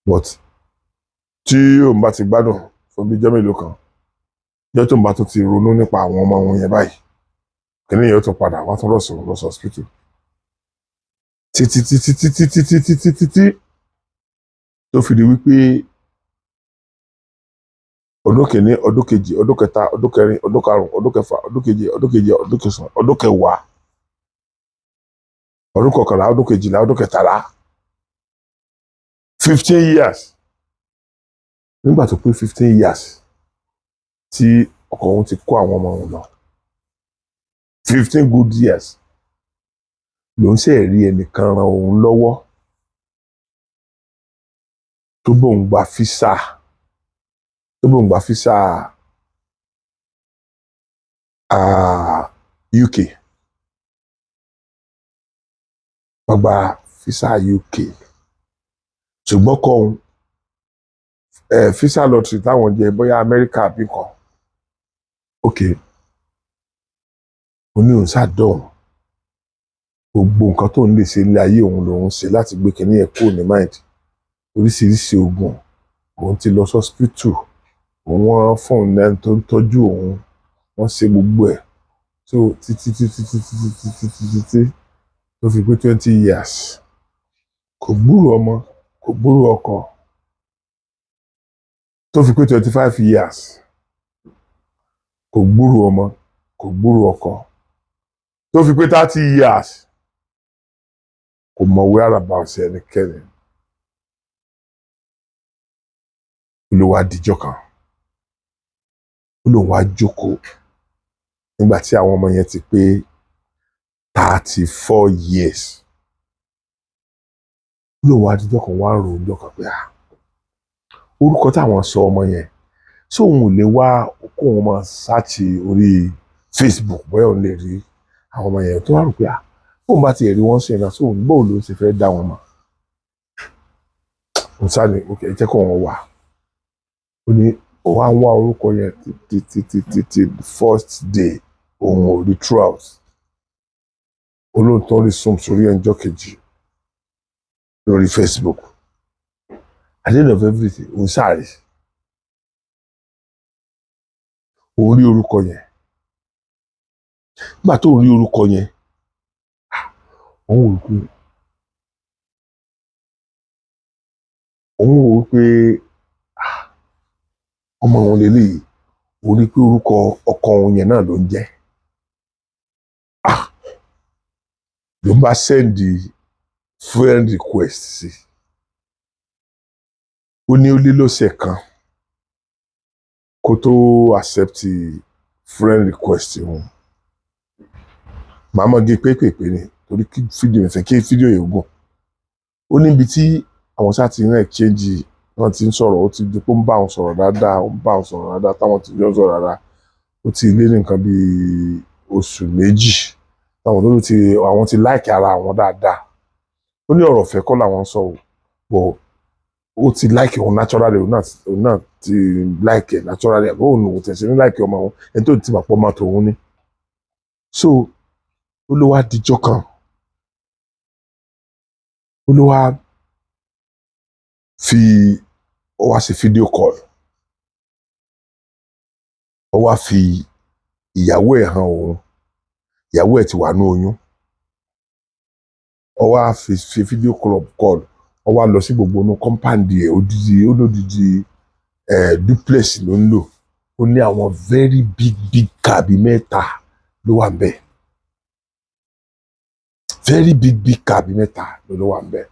but tí òun bá ti gbádùn fún bíjọ́ mélòó kan jẹ́ tó ń bá tó ti ronú nípa àwọn ọmọ wọn yẹn báyìí kìnìún yẹn ó tún padà wá tún lọ́sọ̀rọ̀ lọ sọ́spítù títí tó fi di wípé ọdún kìíní ọdún kejì ọdún kẹta ọdún kẹrin ọdún karùn ọdún kẹfà ọdún keje ọdún keje ọdún kẹsàn ọdún kẹwàá ọdún kọkànlá ọdún kejìlá ọdún kẹtàlá 15 years nígbà tó pé 15 years tí ọkọ òun ti kó àwọn ọmọ òun lọ 15 good years ló ń ṣe rí ẹnìkan ran òun lọ́wọ́ tó bóun gba físà UK wọ́n gba físà UK ṣùgbọ́n kọ́ òun físà lottery táwọn jẹ bóyá Amẹ́ríkà àbí kan ok oní òun ṣàdọ̀hún gbogbo nǹkan tó ń lè ṣe ilé ayé òun lòun ṣe láti gbé kinní ẹ̀ kúrò ní mind oríṣiríṣi oògùn òun ti lọ sọ́spítù òun wọ́n fún òun lẹ́nu tó ń tọ́jú òun wọ́n ṣe gbogbo ẹ̀ so títí tó fi pé 20 years kò gbúrò ọmọ kò gbúrò ọkọ tó fi pé 25 years kò gbúrò ọmọ kò gbúrò ọkọ tó fi pé 30 years kò mọ whereabouts ẹnikẹ́ni ló wá dijọ́ kan ó lóun wá jókòó nígbà tí àwọn ọmọ yẹn ti pé 34 years ó lóun wá dijọ́ kan wá rò ọjọ́ kan pé orúkọ táwọn sọ ọmọ yẹn ṣé òun ò lè wá kóun máa ṣáàtì orí Facebook bóyá òun lè rí àwọn ọmọ yẹn tó wá rò pé bóun bá ti rí wọn ṣe náà sóun bóun ló ṣe fẹ́ dá wọn mọ̀ òun sáà ní ok jẹ́ kó wọn wà ó ní òun á wá orúkọ yẹn títí first day òun ò rí throughout olóòótọ́ rí sùn sórí ẹjọ́ kejì lórí Facebook at the end of everything òun sáré òun rí orúkọ yẹn nígbà tó rí orúkọ yẹn òun wò pé ọmọ òun lélẹ́yìí òun rí pé orúkọ ọkọ òun yẹn náà ló ń jẹ́ ló ń bá sẹ́ndì friend request sí ó ní ó lé lọ́sẹ̀ kan kó tó accept friend request wọn màá mọ̀ gé pépèpé ni torí kí fídíò yẹn fẹ́ kí fídíò yẹn gùn ó níbi tí àwọn sáà ti ń exchange wọ́n ti ń sọ̀rọ̀ ó ti di pé ó ń bá wọn sọ̀rọ̀ dáadáa táwọn ti jọ sọ̀rọ̀ dáadáa ó ti lé ní nǹkan bíi oṣù méjì táwọn tó ti àwọn ti láìkì ara àwọn dáadáa ó ní ọ̀rọ̀ ọ̀fẹ́ kọ́ làwọn sọ bọ̀ ó ti láìkì òun naturally òun náà ti láìkì naturally àbí òun ò tẹ̀sí ní láìkì ọmọ òun ẹni tó ti mà pọ̀ ọmọ tòun ní so ó ló wá dijọ́ kan ó ló wá ó wá sí fídíò call ó wá fi ìyàwó ẹ̀ hàn òun ìyàwó ẹ̀ ti wà ní oyún ó wá fi fídíò call ó wá lọ sí gbogbo inú kọ́mpáǹdì ẹ̀ olódìdí duplex ló ń lò ó ní àwọn very big car bíi mẹ́ta ló wà ń bẹ̀ very big car bíi mẹ́ta ló wà ń bẹ̀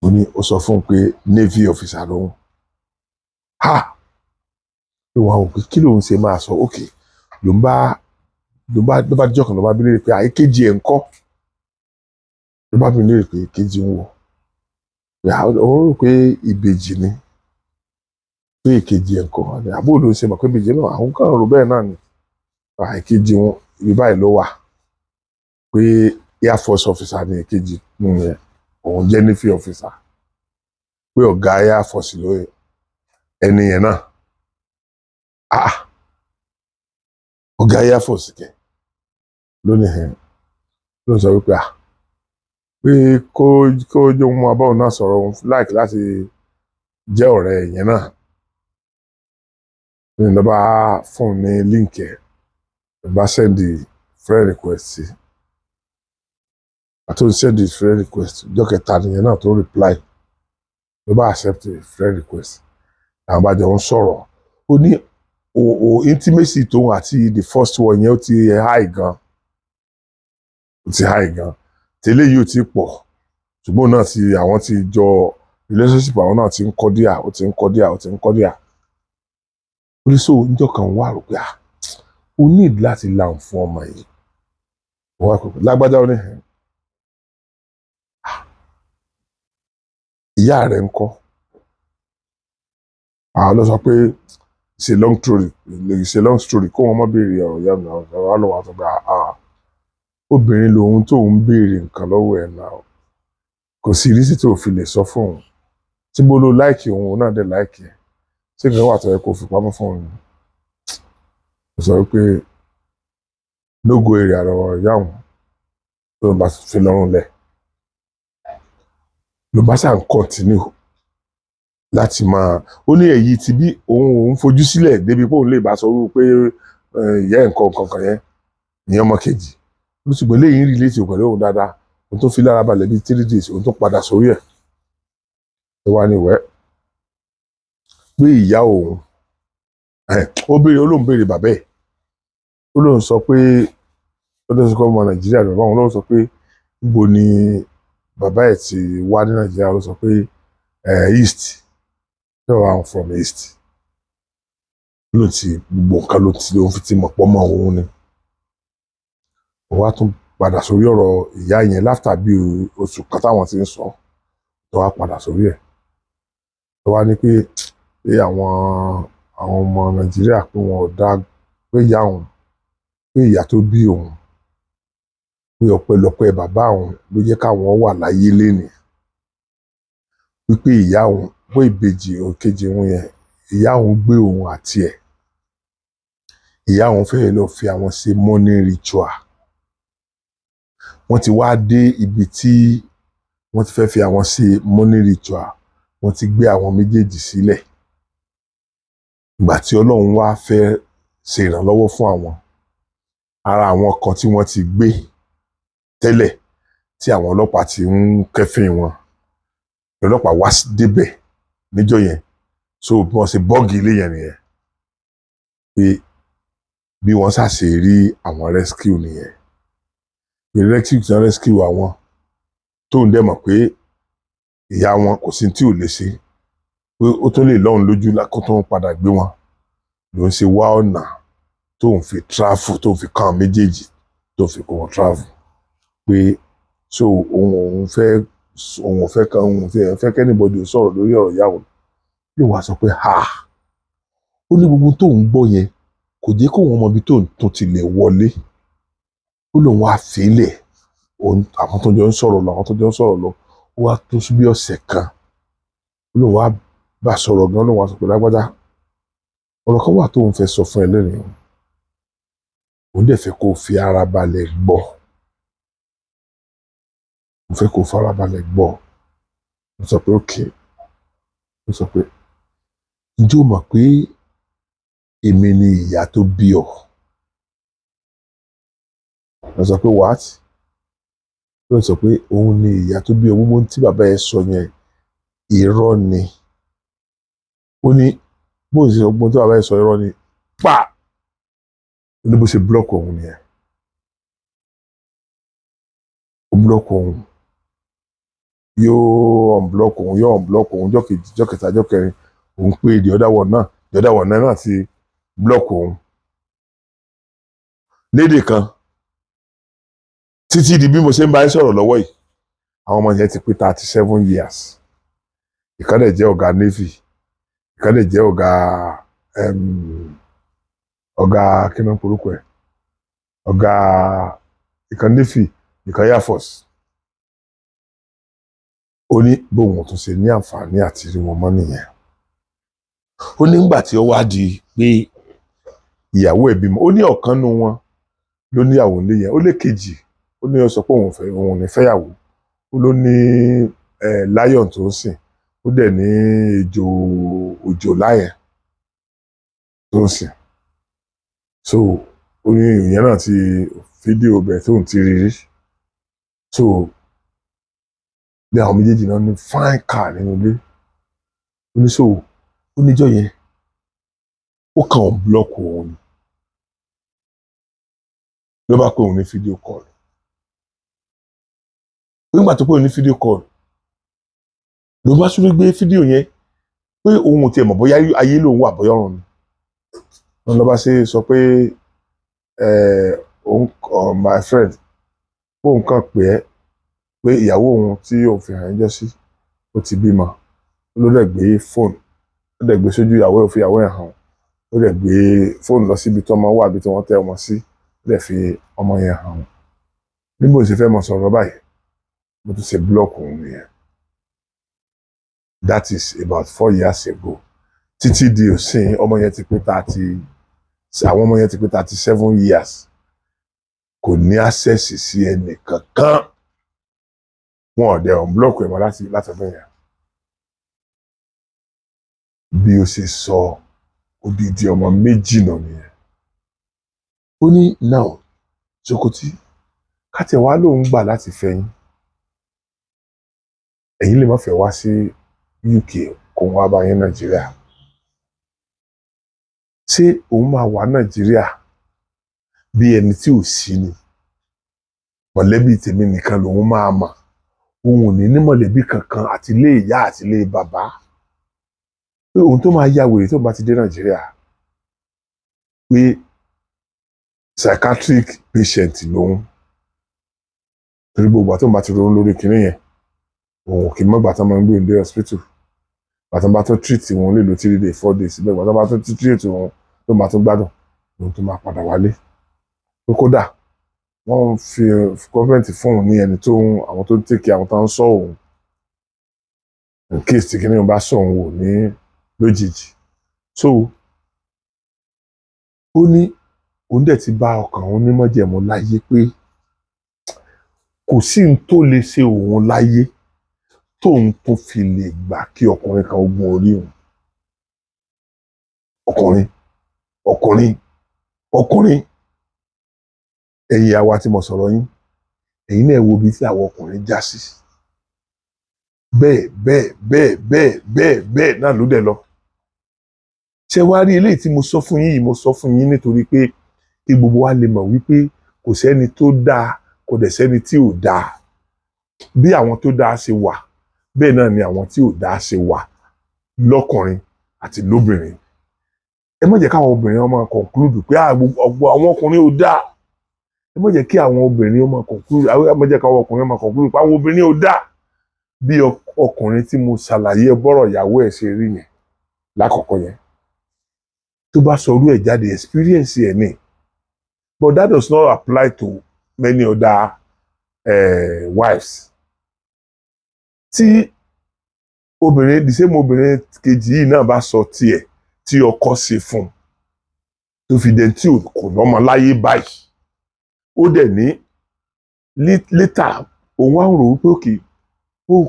ó ní ó sọ fún un pé navy officer lòun ló wà òkè kí lòun ṣe máa sọ òkè ló bá jọ́ kan ló bá bí léèrè pé èkejì ẹ̀ ń kọ́ ló bá bí léèrè pé èkejì ń wọ̀ òun rò pé ìbejì ni pé èkejì ẹ̀ ń kọ́ àbúrò ló ń ṣe mọ̀ pé ìbejì náà àwọn kan rò bẹ́ẹ̀ náà ni èkejì wọn ibi báyìí ló wà pé air force officer ni èkejì nínú yẹn òun jẹ́ navy officer pé ọ̀gá air force ló ẹni yẹn náà ọ̀gá air force kẹ lónìí hẹn ló ń sọ wípé pé kó jẹ́ ohun abáwọn náà sọ̀rọ̀ òun láìkí láti jẹ́ ọ̀rẹ́ yẹn náà ní ìjọba fún ní líǹkì ẹ̀ ìbá sẹ́ndì friend request sí àtúntò sẹ́ndì friend request ọjọ́ kẹta nìyẹn náà tó reply ló bá accept friend request àwọn bá jọ ń sọ̀rọ̀ ó ní intimacy tóun àti the first one yẹn ó ti high gan tẹ́lẹ̀ yìí ò ti pọ̀ ṣùgbọ́n náà àwọn ti jọ relationship àwọn náà ti ń kọ́ díà oríṣiríṣi oúnjẹ kan wà rò pé o need láti làm fún ọmọ yìí wọ́n wá pè pé lágbájá ó ní ìyá rẹ̀ ń kọ́ àwọn lọ sọ pé it's a long story kó wọn má béèrè ọ̀rọ̀ ìyá mi àwọn àlọ́ wa sọ pé obìnrin lòun tó ń béèrè nǹkan lọ́wọ́ ẹ̀ náà kò sí ìrísí tó fi lè sọ fún òun tí bó ló láìkì òun náà dẹ̀ láìkì ẹ̀ tí nǹkan wà tó yẹ kó fi pamọ́ fún òun ó sọ pé lógo èrè àrọ̀wọ̀ ìyá òun tó ń bá fi lọ́rùn lẹ̀ ló bá ṣà ń continue láti máa ó ní èyí tí bí òun fojú sílẹ̀ débi pé òun lè bá sọ pé ìyá ẹ̀ nǹkan yẹn ìyẹn ọmọ kejì ló sì gbé léyìn rí létí pẹ̀lú òun dáadáa òun tó fi lára balẹ̀ bíi 3 days òun tó padà sórí ẹ̀ tó wá ní ìwẹ́ pé ìyá òun ó lóun béèrè bàbá ẹ̀ ó lóun sọ pé ọmọ Nàìjíríà bàbá òun lóun sọ pé níbo ni bàbá ẹ̀ ti wá ní Nàìjíríà ló sọ pé East no I'm from East ló ti gbogbo nǹkan ló fi ti mọ̀ pọ́ mọ́ òun ni òun wá tún padà sórí ọ̀rọ̀ ìyá yẹn láfta bí oṣù kan táwọn ti ń sọ tó wá padà sórí ẹ̀ tó wá ní pé àwọn ọmọ Nàìjíríà pé wọn ò dá pé ìyá òun pé ìyá tó bí òun pé ọpẹ́lọpẹ́ bàbá òun ló jẹ́ káwọn wà láyé lénìí wípé ìyá òun pé ìbejì òkejì òun yẹn ìyá òun gbé òun àti ẹ̀ ìyá òun fẹ́ẹ́ lọ fi àwọn ṣe morning ritual wọ́n ti wá dé ibi tí wọ́n ti fẹ́ fi àwọn ṣe morning ritual wọ́n ti gbé àwọn méjèèjì sílẹ̀ ìgbà tí Ọlọ́run wá fẹ́ ṣe ìrànlọ́wọ́ fún àwọn ara àwọn kan tí wọ́n ti gbé tẹ́lẹ̀ tí àwọn ọlọ́pàá ti ń kẹ́fìn wọn ọlọ́pàá wá débẹ̀ níjọ́ yẹn so bí wọ́n ṣe bọ́ọ̀gì ilé yẹn nìyẹn pé bí wọ́n ṣàṣe rí àwọn rescue nìyẹn pé rescue àwọn tó ń dẹ̀ mọ̀ pé ìyá wọn kò sí tí ò lè ṣe pé ó tún lè lọ́run lójú lákó tó ń padà gbé wọn ló ń ṣe wá ọ̀nà tó ń fi travel tó ń fi kàn méjèèjì tó ń fi kó wọn travel pé so òun fẹ́ kẹ́nìbọ̀dì sọ̀rọ̀ lórí ọ̀rọ̀ ìyá òun ló wá sọ pé ó ní gbogbo tó ń gbọ́ yẹn kò jẹ́ kó wọn mọ ibi tó ti lè wọlé ó lóun wá fílẹ̀ àwọn tó jọ ń sọ̀rọ̀ lọ ó wá tó bí ọ̀sẹ̀ kan ó lóun wá bá sọ̀rọ̀ gan lóun wá sọ pé lágbájá ọ̀rọ̀ kan wà tóun fẹ́ sọ fún ẹ lẹ́rìn òun dẹ̀ fẹ́ kó fi ara balẹ̀ gbọ́ mo fẹ́ kó farabalẹ̀ gbọ́ mo sọ pé ok mo sọ pé ǹjẹ́ o mọ̀ pé èmi ni ìyá tó bí ọ mo sọ pé what ló sọ pé òun ni ìyá tó bí ọ gbogbo tí bàbá ẹ sọ yẹn irọ́ ni ó ní bó ṣe sọ gbogbo tí bàbá ẹ sọ irọ́ ni pa ó ní bó ṣe búlọ́ọ̀kì òun nìyẹn ó búlọ́ọ̀kì òun yóò unblock òun jọ́ kejì jọ́ kẹta jọ́ kẹrin òun pé the other one náà ti block òun lédè kan títí di bí mo ṣe ń bá yín sọ̀rọ̀ lọ́wọ́ yìí àwọn ọmọ yẹn ti pé 37 years ìkan dẹ̀ jẹ́ ọ̀gá navy ìkan dẹ̀ jẹ́ ọ̀gá kí ló ń porúkọ ẹ̀ ọ̀gá ìkan navy ìkan air force ó ní bóun tún ṣe ní àǹfààní àti rí wọn mọ́ nìyẹn ó ní nígbà tí ó wá di pé ìyàwó ẹ̀ bímọ ó ní ọ̀kan nínú wọn ló níyàwó nílé yẹn ó lé kejì ó ní ó sọ pé òun ní fẹ́yàwó ó ló ní lion tó ń sìn ó dẹ̀ ní òjò láyẹn tó ń sìn so ó ní ìyẹn náà ti fídíò bẹ̀ tóun ti rí rí so bí àwọn méjèèjì náà ní fine car nínú ilé oníṣòwò ó níjọ́ yẹn ó kàn ń blọ́ọ̀kù òun ni ló bá pè òun ní fídíò kọ́ọ̀lù nígbà tó pè òun ní fídíò kọ́ọ̀lù ló bá tún gbé fídíò yẹn pé òun ò tiẹ̀ mọ̀ bóyá ayé lòun wà bóyá ọ̀run ni wọn lọ bá ṣe sọ pé my friend òun kàn pè é pé ìyàwó òun tí òun fi hàn jọ sí ó ti bímọ ló dẹ̀ gbé fóònù ó dẹ̀ gbé sójú ìyàwó ẹ̀ fi ìyàwó ẹ̀ hàn ó dẹ̀ gbé fóònù lọ síbi tí ọmọ wà bí tí wọ́n tẹ ọmọ sí ó dẹ̀ fi ọmọ yẹn hàn níbo ṣe fẹ́ mọ̀ sọ̀rọ̀ báyìí mo tún ṣe búlọ́ọ̀kù òun nìyẹn that is about 4 years ago títí di òsín ọmọ yẹn ti pé 37 years kò ní access sí ẹnì kankan wọn ò dẹ̀ unblock ẹ̀ mọ́ láti ọdún yẹn bí ó ṣe sọ odidi ọmọ méjì náà nìyẹn ó ní now Sokoti kátẹ̀ wá lòun gbà láti fẹ́ yín ẹ̀yin lè má fẹ́ wá sí UK kó wá bá yín Nàìjíríà ṣé òun máa wá Nàìjíríà bí ẹni tí ò sí ni mọ̀lẹ́bí tèmi nìkan lòun máa mọ̀ òun ò ní ní mọ̀lẹ́bí kankan àti ilé ìyá àti ilé bàbá pé òun tó máa ya wèrè tó bá ti dé Nàìjíríà pé psychiatric patient lòun torí gbogbo àti òun bá ti ronú lórí kinní yẹn òun kì í mọ̀ gbàtà máa ń gbé ìdè hospital gbàtà bá tó treat wọn lè lo 3 days 4 days síbẹ̀ gbàtà bá tó treat wọn tó máa tó gbádùn òun tó máa padà wálé pé kódà wọ́n fi gọ́ọ̀mẹ̀ntì fún òun ní ẹni tó ń àwọn tó ń tèkì àwọn tó ń sọ òun in case tí kinní bá sọ òun wò ní lójijì so ó ní òun dẹ̀ ti bá ọkàn òun ní májẹ̀mú láyé pé kò sí n tó lè ṣe òun láyé tóun tó fi lè gbà kí ọkùnrin kan ogun orí òun ọkùnrin ẹ̀yin àwa tí mo sọ̀rọ̀ yín ẹ̀yin náà wo ibi tí àwọn ọkùnrin já sí bẹ́ẹ̀ náà ló dẹ̀ lọ ṣé wàá rí eléyìí tí mo sọ fún yín yìí mo sọ fún yín nítorí pé kí gbogbo wa lè mọ̀ wípé kò sẹ́ni tó dáa kò dẹ̀ sẹ́ni tí ò dáa bí àwọn tó dáa ṣe wà bẹ́ẹ̀ náà ni àwọn tí ò dáa ṣe wà lọ́kùnrin àti lóbìnrin ẹ má jẹ́ káwọn obìnrin ọmọ conclude pé ọ̀pọ̀ àwọn ọkùnrin ò dáa ẹ má jẹ́ kí àwọn obìnrin ọmọ conclude ẹ má jẹ́ káwọn ọkùnrin ọmọ conclude pé àwọn obìnrin ò dáa bí ọkùnrin tí mo ṣàlàyé bọ́rọ̀ ìyàwó ẹ̀ ṣe rí yẹn lákọ̀ọ́kọ́ yẹn tó bá sọ orú ẹ̀ jáde experience ẹ̀ ní but that does not apply to many other wives tí obìnrin the same obìnrin kejì yìí náà bá sọ tiẹ̀ tí ọkọ ṣe fún un tó fi dẹ̀ tí kò lọ́mọ láyé báyìí ó dẹ̀ ní létà òun wá ń rò wípé òkè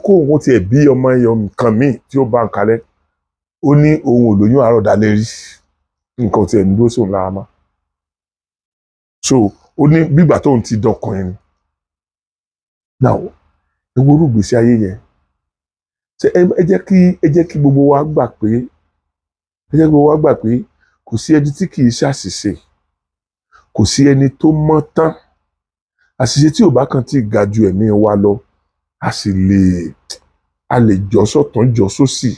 kó òun tiẹ̀ bí ọmọ ẹyọ nǹkan míì tí ó bá ń kalẹ̀ ó ní òun ò lóyún àárọ̀ dalẹ̀ rí nǹkan tiẹ̀ ń dúró sóun lára mọ́ so ó ní bígbà tóun ti dọkùnrin ni now ewu orúgbèsè ayé yẹn ṣe ẹ jẹ́ kí gbogbo wa gbà pé kò sí ẹni tí kì í ṣàṣìṣe kò sí ẹni tó mọ́ tán àṣìṣe tí ò bá kàn tí ga ju ẹ̀mí wa lọ a lè jọ sọ́tún jọ sósì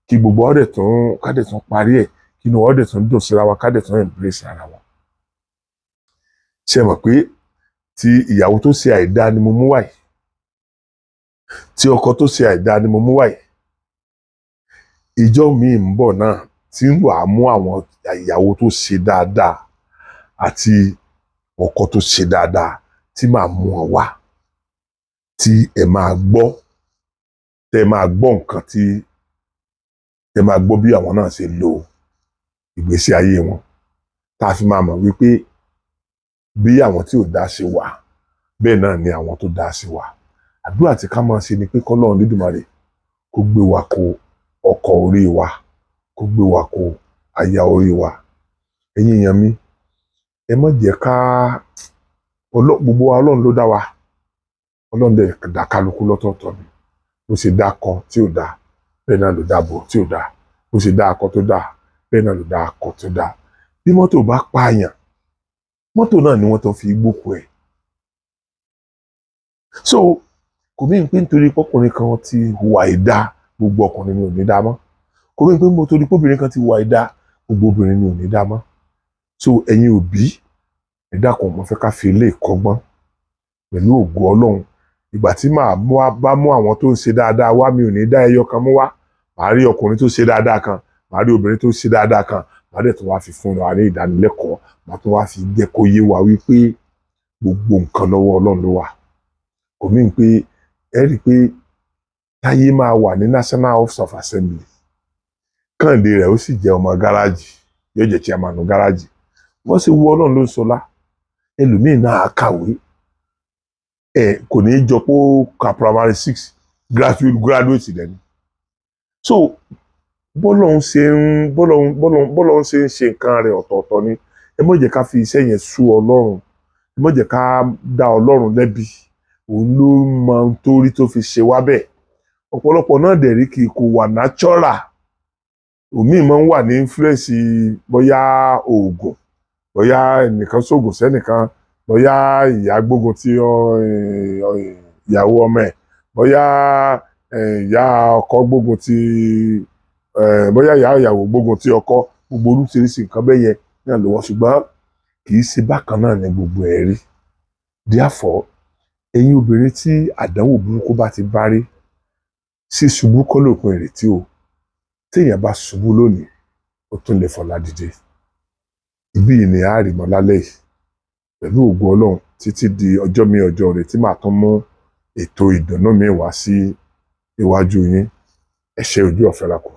kí gbogbo ọdẹ tán parí ẹ̀ kí inú ọdẹ tán dùn síra wa kádẹ tán embrace ara wa ṣe mọ̀ pé tí ìyàwó tó ṣe àìdá ni mo mú wáyé tí ọkọ tó ṣe àìdá ni mo mú wáyé ìjọ míì ń bọ̀ náà tí ń wà á mú àwọn ìyàwó tó ṣe dáadáa àti ọkọ tó ṣe dáadáa tí màá mú wọn wá tí ẹ máa gbọ́ nǹkan tí ẹ máa gbọ́ bí àwọn náà ṣe lo ìgbésí ayé wọn tá a fi máa mọ̀ wípé bí àwọn tí ò dá ṣe wà bẹ́ẹ̀ náà ni àwọn tó dá ṣe wà àdúrà tí ká máa ṣe ni pé k'Ọlọ́run Olódùmarè kó gbé wa kó ọkọ orí wa kó gbé wa kó aya orí wa ẹ̀yin èèyàn mi ẹ má jẹ́ ká gbogbo wa Ọlọ́run ló dá wa Ọlọ́run dẹ̀ dá kálukú lọ́tọ̀ọ̀tọ̀ ni bó ṣe dá kan tí ò dá bẹ́ẹ̀ náà ló dáàbò tí ò dá bó ṣe dá akọ tó dá bẹ́ẹ̀ náà ló dá akọ tó dá bí mọ́tò bá pààyàn mọ́tò náà ni wọ́n tó fi gbókù ẹ̀ so kò mí pé nítorí pọ́kùnrin kan ti hùwà ìdá gbogbo ọkùnrin ni ò ní dá mọ́ kò mí pé nítorí pọ́bìnrin kan ti hùwà ìdá gbogbo obìnrin ni ò ní dá mọ́ so ẹ̀yin òbí ẹ dákun mo fẹ́ ká fi ilé ìkọ́gbọ́n pẹ̀lú ògo Ọlọ́run ìgbà tí màá bá mú àwọn tó ń ṣe dáadáa wá mi ò ní dá ẹyọ kan mú wá màá rí ọkùnrin tó ṣe dáadáa kan màá rí obìnrin tó ṣe dáadáa kan màá dẹ̀ tún wá fi fún wa ní ìdánilẹ́kọ̀ọ́ màá tún wá fi jẹ́ kó yé wa wípé gbogbo nǹkan lọ́wọ́ Ọlọ́run ló wà kò mí pé ẹ rí i pé Táyé máa wà ní National House of Assembly Kẹ́hìndé rẹ̀ ó sì jẹ́ ọmọ gáràjì yóò jẹ́ chairman gáràjì wọ́n sì wú Ọlọ́run ló ń sọlá ẹlòmíì náà kàwé kò ní í jọ pé ó ka primary 6 graduate lẹ́nu so bọ́lọ́hún ṣe ń ṣe nǹkan rẹ̀ ọ̀tọ̀ọ̀tọ̀ ni ẹ má jẹ́ ká fi iṣẹ́ yẹn sú Ọlọ́run ẹ má jẹ́ ká dá Ọlọ́run lẹ́bi òun ló mọ ohun tó rí tó fi ṣe wá bẹ́ẹ̀ ọ̀pọ̀lọpọ̀ náà dẹ̀ rí kì í kò wà natural òmíì máa ń wà ní influence bóyá oògùn bóyá ẹnìkan ṣoògùn sẹ́nìkan bóyá ìyá gbógun ti ìyàwó ọmọ ẹ̀ bóyá ìyá ọkọ gbógun ti bóyá ìyá ìyàwó gbógun ti ọkọ gbogbo oríṣiríṣi nǹkan bẹ́ẹ̀ yẹn náà ló wọ́n ṣùgbọ́n kì í ṣe bákan náà ní gbogbo ẹ̀ rí therefore ẹ̀yin obìnrin tí àdánwò burúkú bá ti bá rí sí ṣubú kọ́ lópin ìrètí o téèyàn bá ṣubú lónìí ó tún lè fọlá dìde ibí yìí ni a rí mọ́ lálẹ́ yìí pẹ̀lú ògo Ọlọ́run títí di ọjọ́ mi ọjọ́ rẹ̀ tí màá tún mú ètò ìdùnnú mi wá sí iwájú yín ẹ ṣé ojú ọ̀fẹ́ la kù.